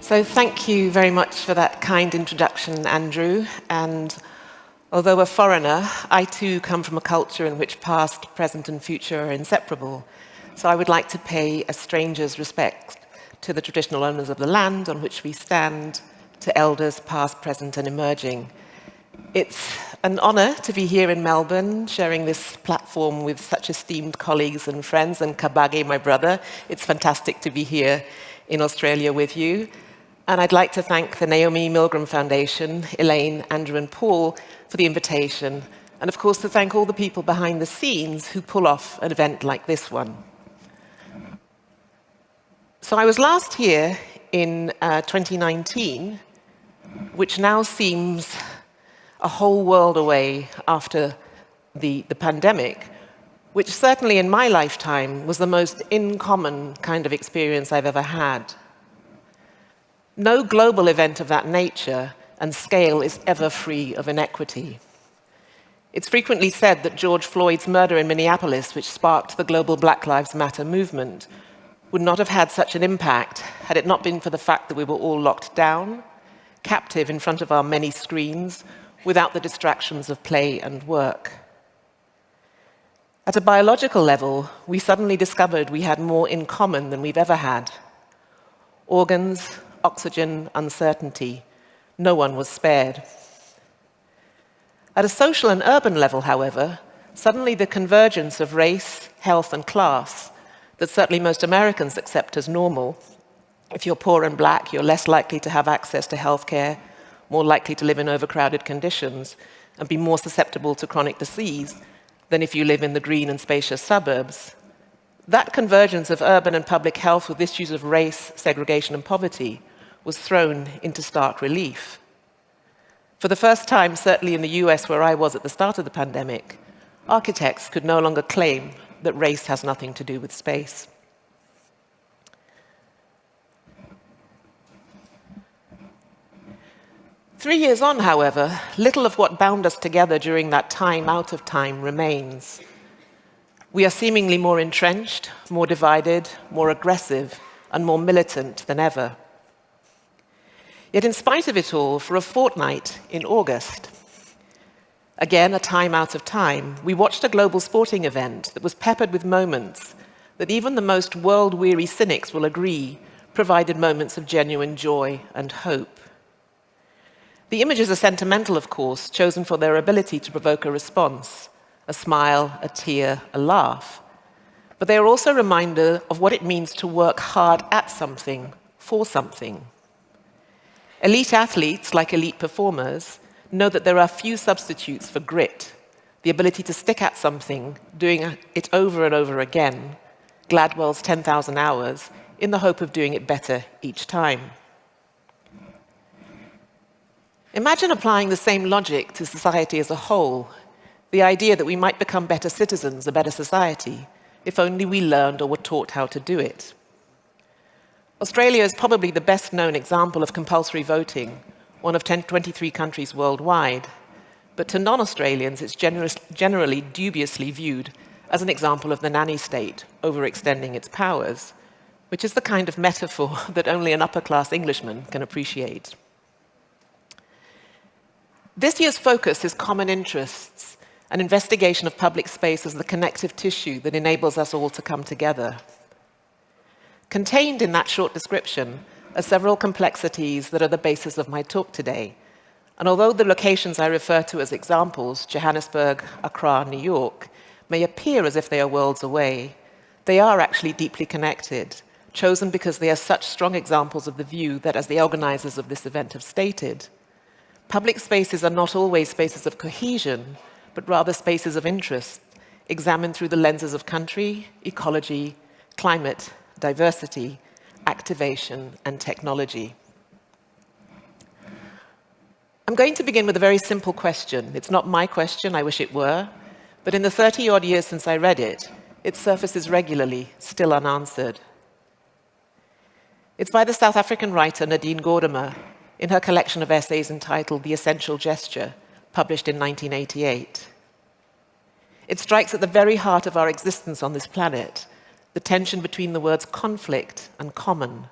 So thank you very much for that kind introduction, Andrew. And although a foreigner, I too come from a culture in which past, present and future are inseparable. So I would like to pay a stranger's respect to the traditional owners of the land on which we stand, to elders past, present and emerging. It's an honor to be here in Melbourne, sharing this platform with such esteemed colleagues and friends, and Kabage, my brother. It's fantastic to be here in Australia with you. And I'd like to thank the Naomi Milgram Foundation, Elaine, Andrew and Paul for the invitation, and of course to thank all the people behind the scenes who pull off an event like this one. So I was last here in 2019, which now seems a whole world away after the pandemic, which certainly in my lifetime was the most in-common kind of experience I've ever had. No global event of that nature and scale is ever free of inequity. It's frequently said that George Floyd's murder in Minneapolis, which sparked the global Black Lives Matter movement, would not have had such an impact had it not been for the fact that we were all locked down, captive in front of our many screens, without the distractions of play and work. At a biological level, we suddenly discovered we had more in common than we've ever had. Organs, oxygen, uncertainty. No one was spared. At a social and urban level, however, suddenly the convergence of race, health and class that certainly most Americans accept as normal. If you're poor and black, you're less likely to have access to healthcare, more likely to live in overcrowded conditions, and be more susceptible to chronic disease than if you live in the green and spacious suburbs. That convergence of urban and public health with issues of race, segregation, and poverty was thrown into stark relief. For the first time, certainly in the US, where I was at the start of the pandemic, architects could no longer claim that race has nothing to do with space. Three years on, however, little of what bound us together during that time out of time remains. We are seemingly more entrenched, more divided, more aggressive, and more militant than ever. Yet in spite of it all, for a fortnight in August, again a time out of time, we watched a global sporting event that was peppered with moments that even the most world-weary cynics will agree provided moments of genuine joy and hope. The images are sentimental, of course, chosen for their ability to provoke a response, a smile, a tear, a laugh. But they are also a reminder of what it means to work hard at something, for something. Elite athletes, like elite performers, know that there are few substitutes for grit, the ability to stick at something, doing it over and over again, Gladwell's 10,000 hours, in the hope of doing it better each time. Imagine applying the same logic to society as a whole, the idea that we might become better citizens, a better society, if only we learned or were taught how to do it. Australia is probably the best known example of compulsory voting, one of 23 countries worldwide, but to non-Australians it's generally dubiously viewed as an example of the nanny state overextending its powers, which is the kind of metaphor that only an upper-class Englishman can appreciate. This year's focus is common interests, an investigation of public space as the connective tissue that enables us all to come together. Contained in that short description are several complexities that are the basis of my talk today. And although the locations I refer to as examples, Johannesburg, Accra, New York, may appear as if they are worlds away, they are actually deeply connected, chosen because they are such strong examples of the view that, as the organizers of this event have stated, public spaces are not always spaces of cohesion, but rather spaces of interest, examined through the lenses of country, ecology, climate, diversity, activation, and technology. I'm going to begin with a very simple question. It's not my question, I wish it were, but in the 30-odd years since I read it, it surfaces regularly, still unanswered. It's by the South African writer Nadine Gordimer in her collection of essays entitled The Essential Gesture, published in 1988. It strikes at the very heart of our existence on this planet, the tension between the words conflict and common,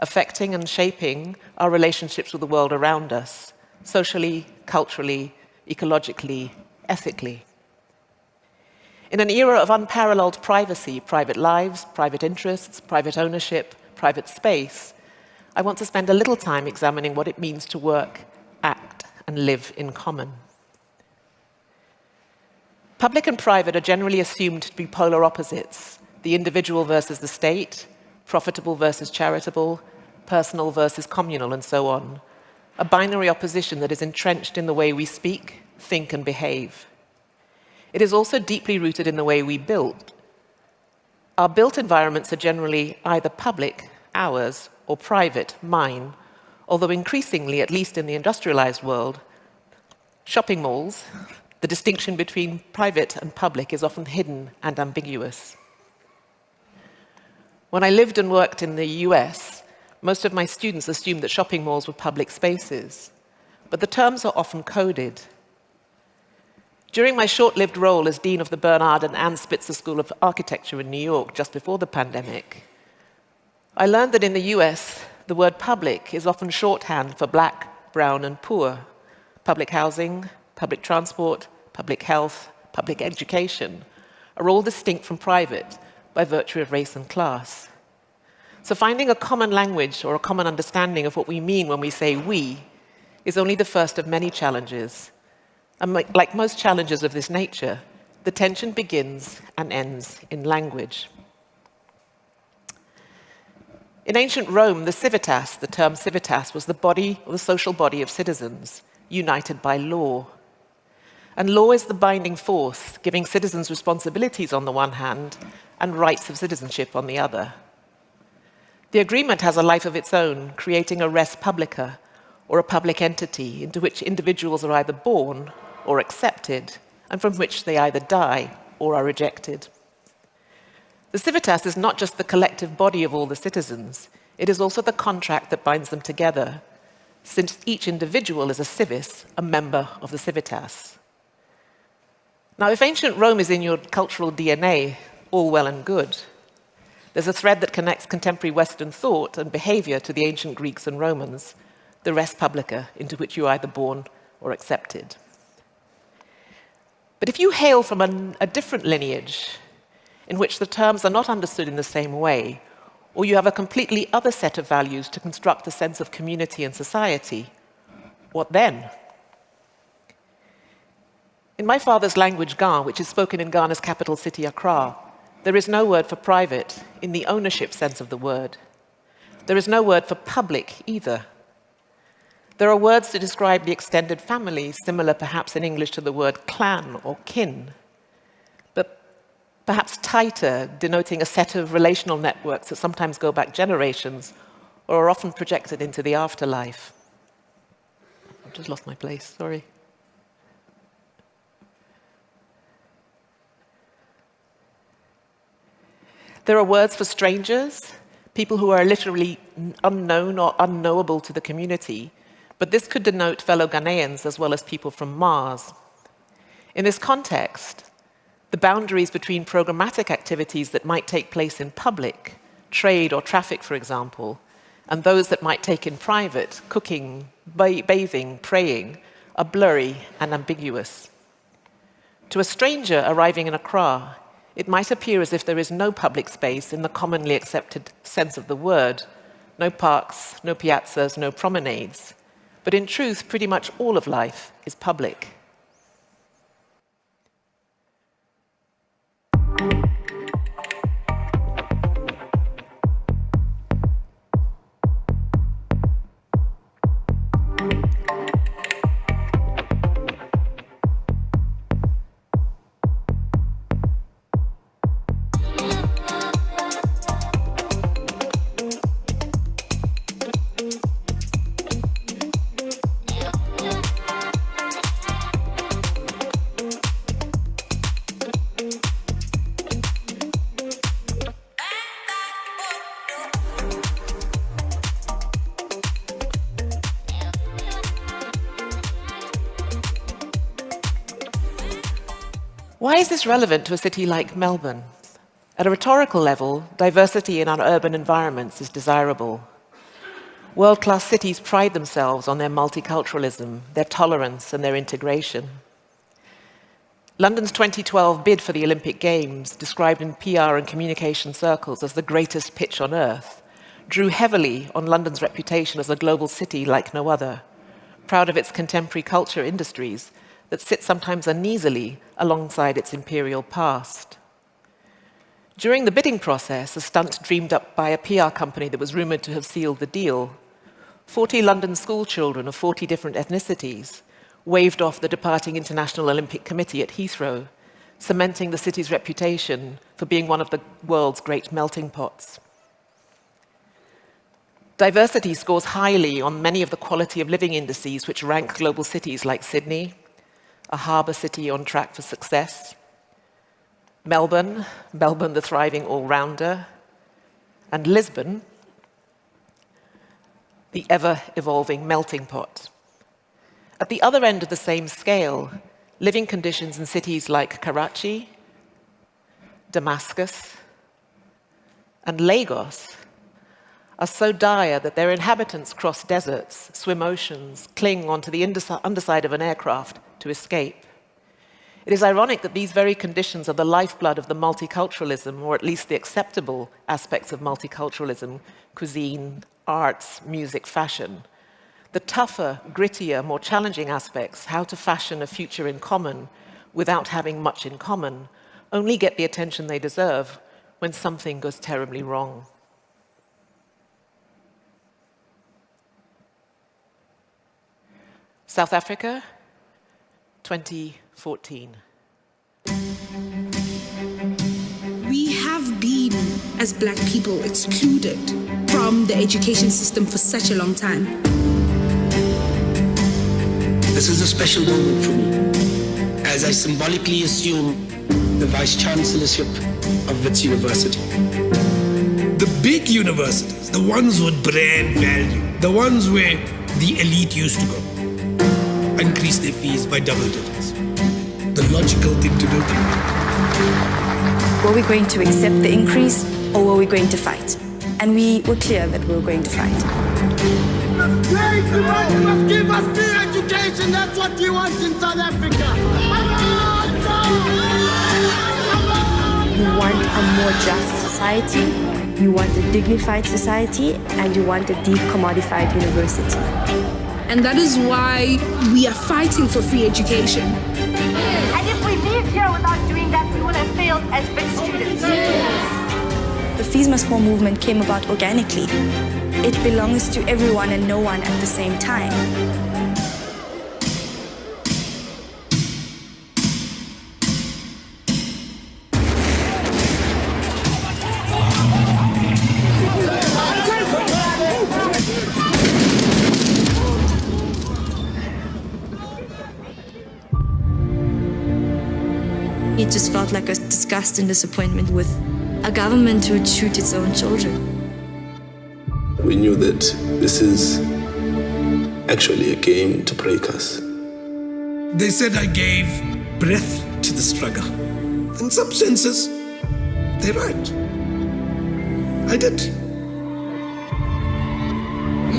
affecting and shaping our relationships with the world around us, socially, culturally, ecologically, ethically. In an era of unparalleled privacy, private lives, private interests, private ownership, private space, I want to spend a little time examining what it means to work, act, and live in common. Public and private are generally assumed to be polar opposites, the individual versus the state, profitable versus charitable, personal versus communal, and so on. A binary opposition that is entrenched in the way we speak, think, and behave. It is also deeply rooted in the way we build. Our built environments are generally either public, ours, or private, mine, although increasingly, at least in the industrialized world, shopping malls, the distinction between private and public is often hidden and ambiguous. When I lived and worked in the US, most of my students assumed that shopping malls were public spaces, but the terms are often coded. During my short-lived role as Dean of the Bernard and Ann Spitzer School of Architecture in New York just before the pandemic, I learned that in the US, the word public is often shorthand for black, brown, and poor. Public housing, public transport, public health, public education are all distinct from private by virtue of race and class. So finding a common language or a common understanding of what we mean when we say we is only the first of many challenges. And like most challenges of this nature, the tension begins and ends in language. In ancient Rome, the civitas, the term civitas, was the body or the social body of citizens, united by law. And law is the binding force, giving citizens responsibilities on the one hand and rights of citizenship on the other. The agreement has a life of its own, creating a res publica, or a public entity, into which individuals are either born or accepted, and from which they either die or are rejected. The civitas is not just the collective body of all the citizens, it is also the contract that binds them together, since each individual is a civis, a member of the civitas. Now, if ancient Rome is in your cultural DNA, all well and good. There's a thread that connects contemporary Western thought and behavior to the ancient Greeks and Romans, the res publica, into which you are either born or accepted. But if you hail from a different lineage, in which the terms are not understood in the same way, or you have a completely other set of values to construct a sense of community and society, what then? In my father's language, Ga, which is spoken in Ghana's capital city, Accra, there is no word for private in the ownership sense of the word. There is no word for public either. There are words to describe the extended family, similar perhaps in English to the word clan or kin, but perhaps tighter, denoting a set of relational networks that sometimes go back generations or are often projected into the afterlife. I've just lost my place, sorry. There are words for strangers, people who are literally unknown or unknowable to the community, but this could denote fellow Ghanaians as well as people from Mars. In this context, the boundaries between programmatic activities that might take place in public, trade or traffic, for example, and those that might take in private, cooking, bathing, praying, are blurry and ambiguous. To a stranger arriving in Accra, it might appear as if there is no public space in the commonly accepted sense of the word, no parks, no piazzas, no promenades. But in truth, pretty much all of life is public. Why is this relevant to a city like Melbourne? At a rhetorical level, diversity in our urban environments is desirable. World-class cities pride themselves on their multiculturalism, their tolerance, and their integration. London's 2012 bid for the Olympic Games, described in PR and communication circles as the greatest pitch on earth, drew heavily on London's reputation as a global city like no other, proud of its contemporary culture industries that sit sometimes uneasily alongside its imperial past. During the bidding process, a stunt dreamed up by a PR company that was rumoured to have sealed the deal, 40 London school children of 40 different ethnicities waved off the departing International Olympic Committee at Heathrow, cementing the city's reputation for being one of the world's great melting pots. Diversity scores highly on many of the quality of living indices which rank global cities like Sydney, a harbour city on track for success, Melbourne the thriving all-rounder, and Lisbon, the ever-evolving melting pot. At the other end of the same scale, living conditions in cities like Karachi, Damascus, and Lagos are so dire that their inhabitants cross deserts, swim oceans, cling onto the underside of an aircraft to escape. It is ironic that these very conditions are the lifeblood of the multiculturalism, or at least the acceptable aspects of multiculturalism, cuisine, arts, music, fashion. The tougher, grittier, more challenging aspects, how to fashion a future in common without having much in common, only get the attention they deserve when something goes terribly wrong. South Africa, 2014. We have been, as Black people, excluded from the education system for such a long time. This is a special moment for me, as I symbolically assume the Vice-Chancellorship of Wits University. The big universities, the ones with brand value, the ones where the elite used to go, increase their fees by double digits. The logical thing to do. Were we going to accept the increase, or were we going to fight? And we were clear that we were going to fight. You must give us free education, that's what you want in South Africa. You want a more just society, you want a dignified society, and you want a decommodified university. And that is why we are fighting for free education. And if we leave here without doing that, we will have failed as big students. The Fees Must Fall movement came about organically. It belongs to everyone and no one at the same time. It just felt like a disgust and disappointment with a government who would shoot its own children. We knew that this is actually a game to break us. They said I gave breath to the struggle. In some senses, they're right. I did.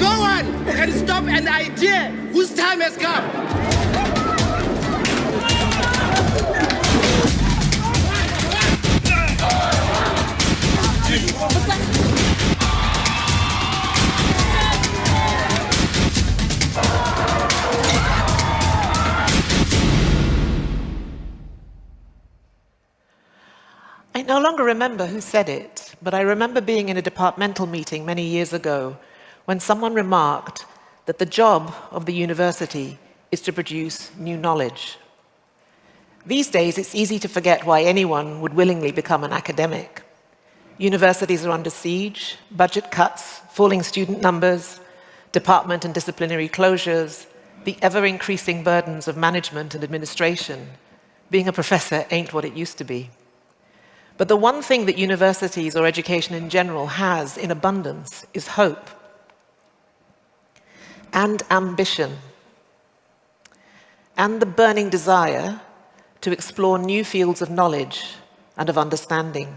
No one can stop an idea whose time has come. I no longer remember who said it, but I remember being in a departmental meeting many years ago when someone remarked that the job of the university is to produce new knowledge. These days, it's easy to forget why anyone would willingly become an academic. Universities are under siege, budget cuts, falling student numbers, department and disciplinary closures, the ever-increasing burdens of management and administration. Being a professor ain't what it used to be. But the one thing that universities or education in general has in abundance is hope and ambition and the burning desire to explore new fields of knowledge and of understanding.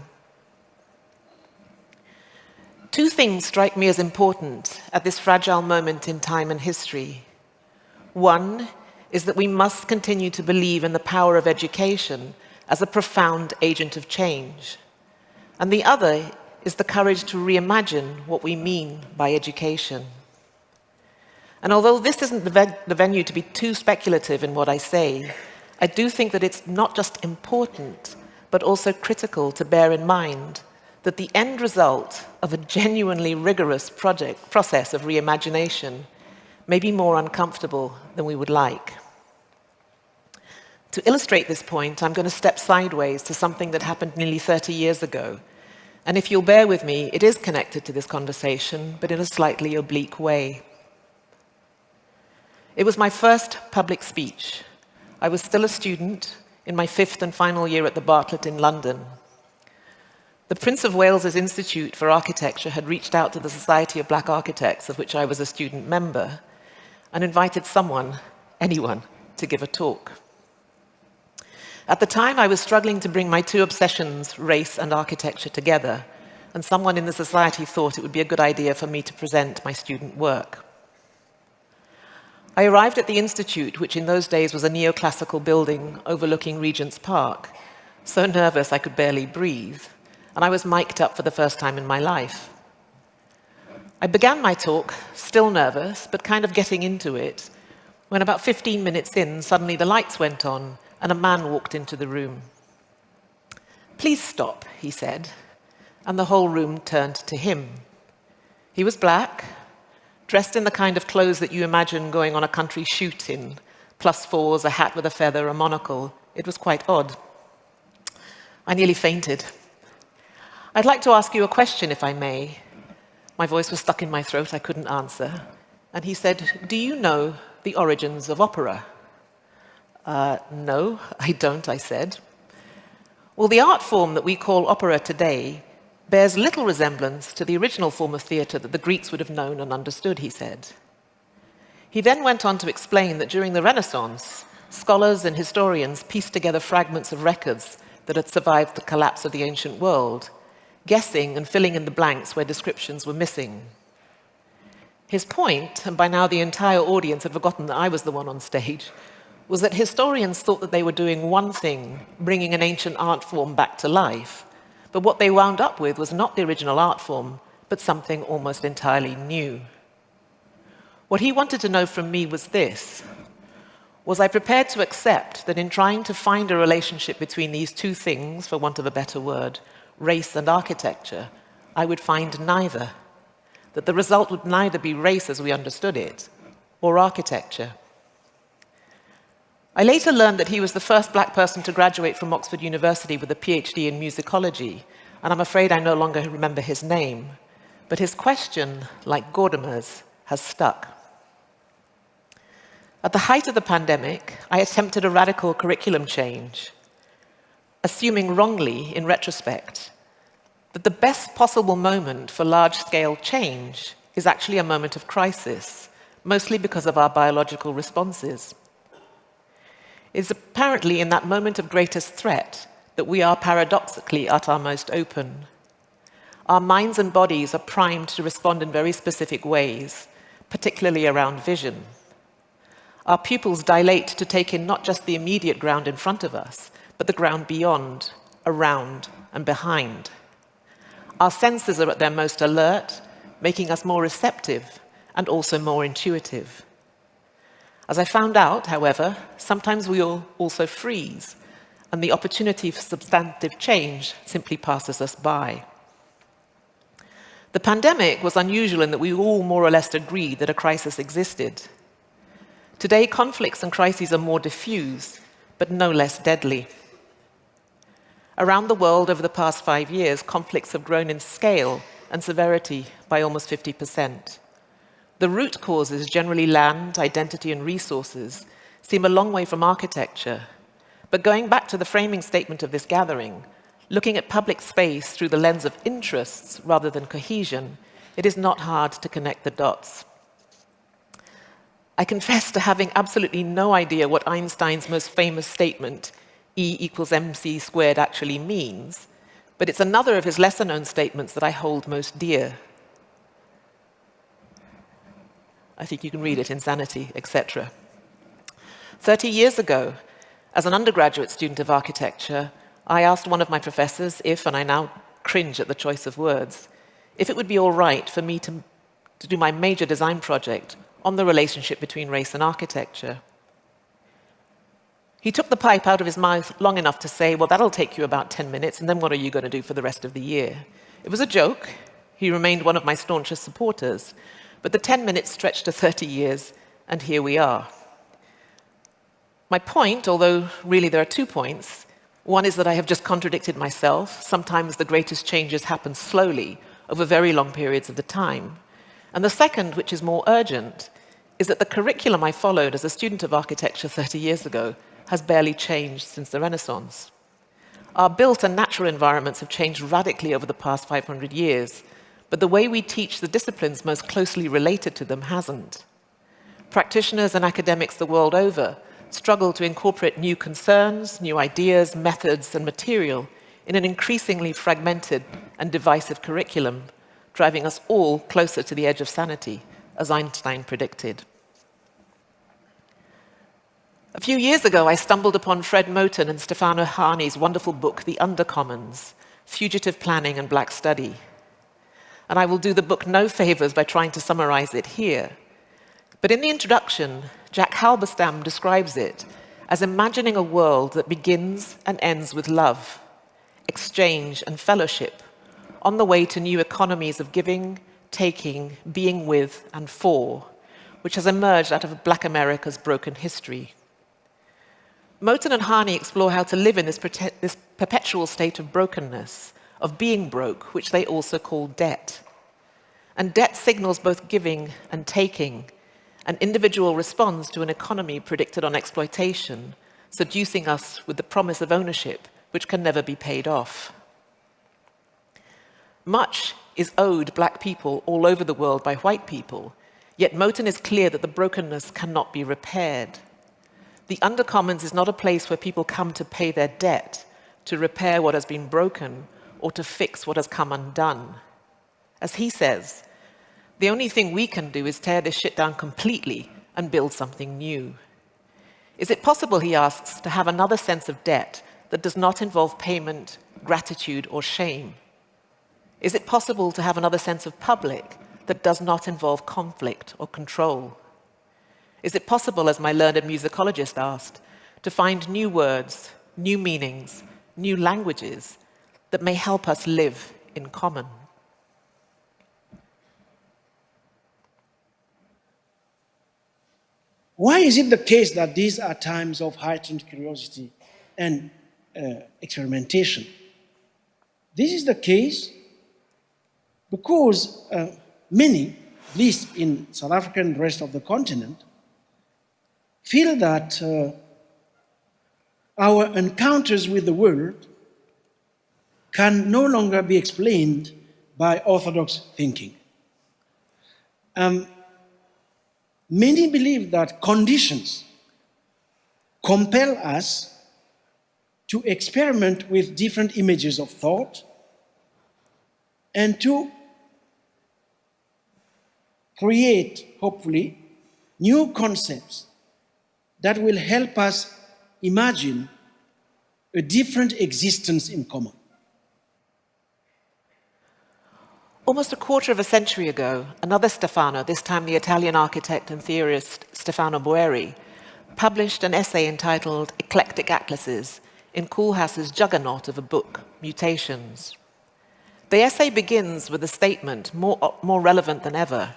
Two things strike me as important at this fragile moment in time and history. One is that we must continue to believe in the power of education as a profound agent of change. And the other is the courage to reimagine what we mean by education. And although this isn't the venue to be too speculative in what I say, I do think that it's not just important, but also critical to bear in mind that the end result of a genuinely rigorous process of reimagination may be more uncomfortable than we would like. To illustrate this point, I'm going to step sideways to something that happened nearly 30 years ago. And if you'll bear with me, it is connected to this conversation, but in a slightly oblique way. It was my first public speech. I was still a student in my 5th and final year at the Bartlett in London. The Prince of Wales's Institute for Architecture had reached out to the Society of Black Architects, of which I was a student member, and invited someone, anyone, to give a talk. At the time, I was struggling to bring my two obsessions, race and architecture, together, and someone in the society thought it would be a good idea for me to present my student work. I arrived at the Institute, which in those days was a neoclassical building overlooking Regent's Park, so nervous I could barely breathe, and I was mic'd up for the first time in my life. I began my talk, still nervous, but kind of getting into it, when about 15 minutes in, suddenly the lights went on, and a man walked into the room. "Please stop," he said, and the whole room turned to him. He was black, dressed in the kind of clothes that you imagine going on a country shoot in, +4s, a hat with a feather, a monocle. It was quite odd. I nearly fainted. "I'd like to ask you a question, if I may." My voice was stuck in my throat, I couldn't answer. And he said, "Do you know the origins of opera?" No, I don't, I said. "Well, the art form that we call opera today bears little resemblance to the original form of theatre that the Greeks would have known and understood," he said. He then went on to explain that during the Renaissance, scholars and historians pieced together fragments of records that had survived the collapse of the ancient world, guessing and filling in the blanks where descriptions were missing. His point, and by now the entire audience had forgotten that I was the one on stage, was that historians thought that they were doing one thing, bringing an ancient art form back to life, but what they wound up with was not the original art form, but something almost entirely new. What he wanted to know from me was this: was I prepared to accept that in trying to find a relationship between these two things, for want of a better word, race and architecture, I would find neither, that the result would neither be race as we understood it, or architecture. I later learned that he was the first black person to graduate from Oxford University with a PhD in musicology, and I'm afraid I no longer remember his name, but his question, like Gordimer's, has stuck. At the height of the pandemic, I attempted a radical curriculum change, assuming wrongly, in retrospect, that the best possible moment for large-scale change is actually a moment of crisis, mostly because of our biological responses. It's apparently in that moment of greatest threat that we are paradoxically at our most open. Our minds and bodies are primed to respond in very specific ways, particularly around vision. Our pupils dilate to take in not just the immediate ground in front of us, but the ground beyond, around, and behind. Our senses are at their most alert, making us more receptive and also more intuitive. As I found out, however, sometimes we all also freeze, and the opportunity for substantive change simply passes us by. The pandemic was unusual in that we all more or less agreed that a crisis existed. Today, conflicts and crises are more diffuse, but no less deadly. Around the world over the past 5 years, conflicts have grown in scale and severity by almost 50%. The root causes, generally land, identity, and resources, seem a long way from architecture. But going back to the framing statement of this gathering, looking at public space through the lens of interests rather than cohesion, it is not hard to connect the dots. I confess to having absolutely no idea what Einstein's most famous statement, E=mc², actually means, but it's another of his lesser-known statements that I hold most dear. I think you can read it, Insanity, etc. 30 years ago, as an undergraduate student of architecture, I asked one of my professors if, and I now cringe at the choice of words, if it would be all right for me to do my major design project on the relationship between race and architecture. He took the pipe out of his mouth long enough to say, well, that'll take you about 10 minutes, and then what are you going to do for the rest of the year? It was a joke. He remained one of my staunchest supporters. But the 10 minutes stretched to 30 years, and here we are. My point, although really there are 2 points, one is that I have just contradicted myself. Sometimes the greatest changes happen slowly, over very long periods of the time. And the second, which is more urgent, is that the curriculum I followed as a student of architecture 30 years ago has barely changed since the Renaissance. Our built and natural environments have changed radically over the past 500 years, but the way we teach the disciplines most closely related to them hasn't. Practitioners and academics the world over struggle to incorporate new concerns, new ideas, methods, and material in an increasingly fragmented and divisive curriculum, driving us all closer to the edge of sanity, as Einstein predicted. A few years ago, I stumbled upon Fred Moten and Stefano Harni's wonderful book, The Undercommons, Fugitive Planning and Black Study. And I will do the book no favors by trying to summarize it here. But in the introduction, Jack Halberstam describes it as imagining a world that begins and ends with love, exchange, and fellowship on the way to new economies of giving, taking, being with, and for, which has emerged out of Black America's broken history. Moten and Harni explore how to live in this perpetual state of brokenness, of being broke, which they also call debt. And debt signals both giving and taking. An individual responds to an economy predicted on exploitation, seducing us with the promise of ownership, which can never be paid off. Much is owed Black people all over the world by white people, yet Moten is clear that the brokenness cannot be repaired. The Undercommons is not a place where people come to pay their debt, to repair what has been broken, or to fix what has come undone. As he says, the only thing we can do is tear this shit down completely and build something new. Is it possible, he asks, to have another sense of debt that does not involve payment, gratitude, or shame? Is it possible to have another sense of public that does not involve conflict or control? Is it possible, as my learned musicologist asked, to find new words, new meanings, new languages that may help us live in common? Why is it the case that these are times of heightened curiosity and experimentation? This is the case because many, at least in South Africa and the rest of the continent, feel that our encounters with the world can no longer be explained by orthodox thinking. Many believe that conditions compel us to experiment with different images of thought and to create, hopefully, new concepts that will help us imagine a different existence in common. Almost a quarter of a century ago, another Stefano, this time the Italian architect and theorist Stefano Boeri, published an essay entitled Eclectic Atlases in Koolhaas's juggernaut of a book, Mutations. The essay begins with a statement more relevant than ever.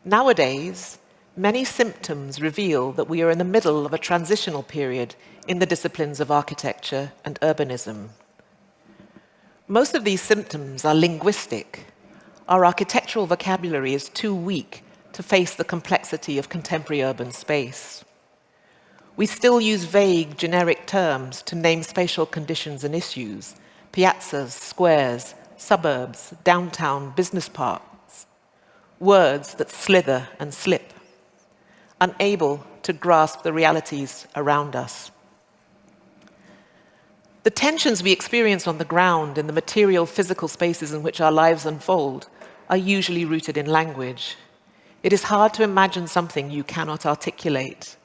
Nowadays, many symptoms reveal that we are in the middle of a transitional period in the disciplines of architecture and urbanism. Most of these symptoms are linguistic. Our architectural vocabulary is too weak to face the complexity of contemporary urban space. We still use vague, generic terms to name spatial conditions and issues: piazzas, squares, suburbs, downtown, business parks. Words that slither and slip, unable to grasp the realities around us. The tensions we experience on the ground in the material, physical spaces in which our lives unfold are usually rooted in language. It is hard to imagine something you cannot articulate.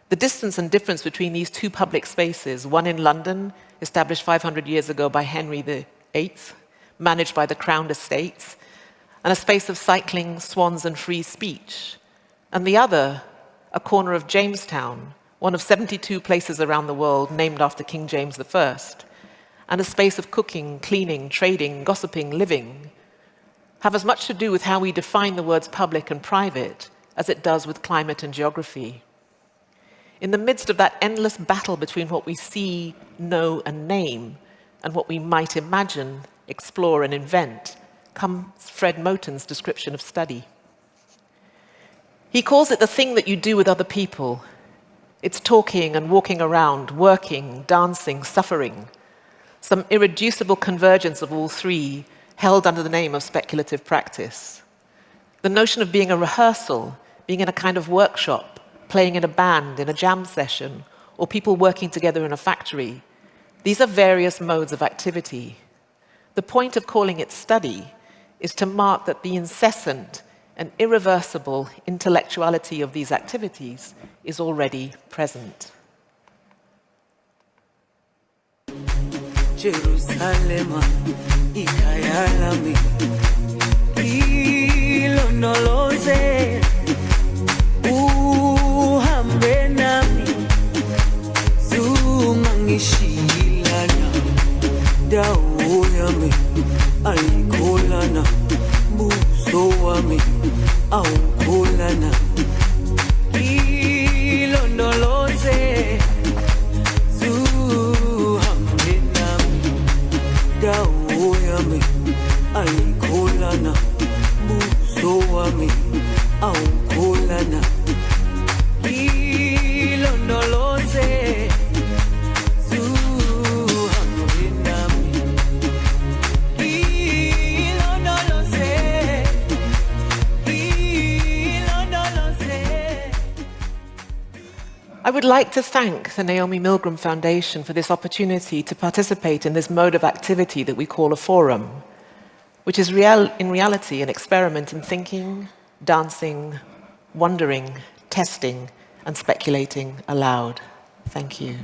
The distance and difference between these two public spaces, one in London, established 500 years ago by Henry VIII, managed by the Crown Estates, and a space of cycling, swans, and free speech, and the other, a corner of Jamestown, one of 72 places around the world named after King James I, and a space of cooking, cleaning, trading, gossiping, living, have as much to do with how we define the words public and private as it does with climate and geography. In the midst of that endless battle between what we see, know, and name, and what we might imagine, explore, and invent, comes Fred Moten's description of study. He calls it the thing that you do with other people. It's talking and walking around, working, dancing, suffering, some irreducible convergence of all three held under the name of speculative practice. The notion of being a rehearsal, being in a kind of workshop, playing in a band, in a jam session, or people working together in a factory. These are various modes of activity. The point of calling it study is to mark that the incessant and irreversible intellectuality of these activities is already present. Jerusalem, ikayalami, ilonoloze, uhambe nami, zungangishilana, dawo yami, ayikholana, buso wami, awukholana, ilondoloze, zuhambe nami, dawo yami, ayikholana, buso wami, awukholana, ilondoloze, zuhambe nami, ilondoloze, ilondoloze. I would like to thank the Naomi Milgram Foundation for this opportunity to participate in this mode of activity that we call a forum, which is in reality an experiment in thinking, dancing, wondering, testing, and speculating aloud. Thank you.